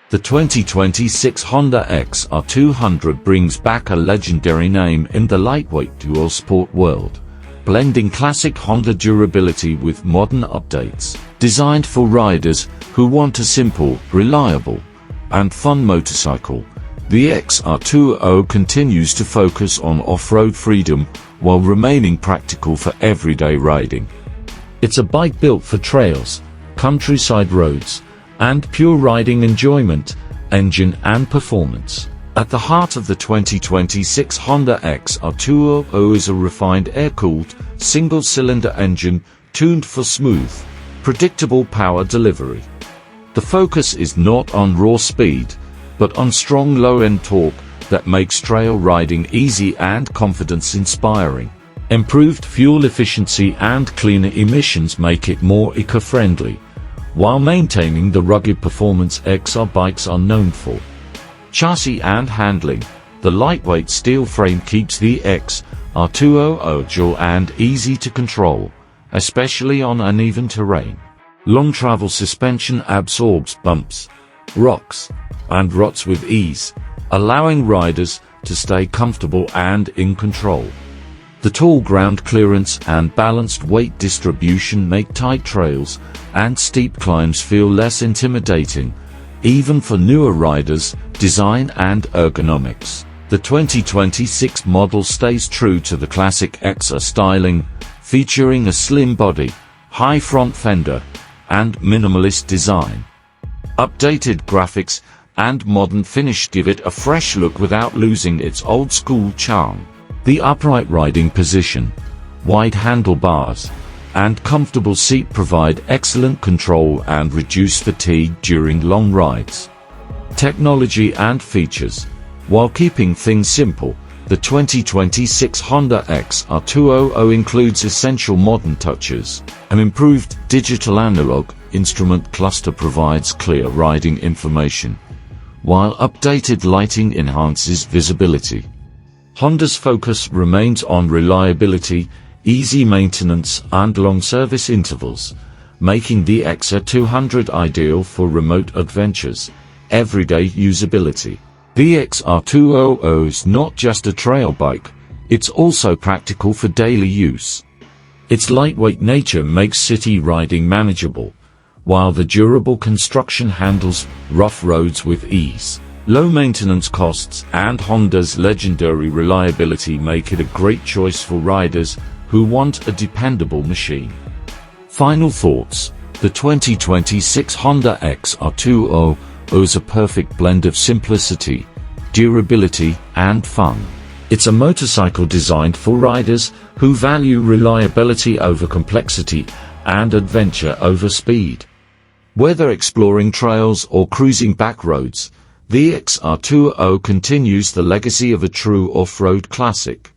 The 2026 Honda XR200 brings back a legendary name in the lightweight dual sport world, blending classic Honda durability with modern updates. Designed for riders who want a simple, reliable, and fun motorcycle, the XR200 continues to focus on off-road freedom while remaining practical for everyday riding. It's a bike built for trails, countryside roads, and pure riding enjoyment, engine and performance. At the heart of the 2026 Honda XR200 is a refined air-cooled, single-cylinder engine tuned for smooth, predictable power delivery. The focus is not on raw speed, but on strong low-end torque that makes trail riding easy and confidence-inspiring. Improved fuel efficiency and cleaner emissions make it more eco-friendly, while maintaining the rugged performance XR bikes are known for. Chassis and handling. The lightweight steel frame keeps the XR200 agile and easy to control, especially on uneven terrain. Long travel suspension absorbs bumps, rocks, and ruts with ease, allowing riders to stay comfortable and in control. The tall ground clearance and balanced weight distribution make tight trails and steep climbs feel less intimidating, even for newer riders. Design and ergonomics. The 2026 model stays true to the classic XR styling, featuring a slim body, high front fender, and minimalist design. Updated graphics and modern finish give it a fresh look without losing its old-school charm. The upright riding position, wide handlebars, and comfortable seat provide excellent control and reduce fatigue during long rides. Technology and features. While keeping things simple, the 2026 Honda XR200 includes essential modern touches. An improved digital analog instrument cluster provides clear riding information, while updated lighting enhances visibility. Honda's focus remains on reliability, easy maintenance, and long service intervals, making the XR200 ideal for remote adventures. Everyday usability. The XR200 is not just a trail bike, it's also practical for daily use. Its lightweight nature makes city riding manageable, while the durable construction handles rough roads with ease. Low maintenance costs and Honda's legendary reliability make it a great choice for riders who want a dependable machine. Final thoughts. The 2026 Honda XR200 is a perfect blend of simplicity, durability, and fun. It's a motorcycle designed for riders who value reliability over complexity and adventure over speed. Whether exploring trails or cruising back roads, the XR200 continues the legacy of a true off-road classic.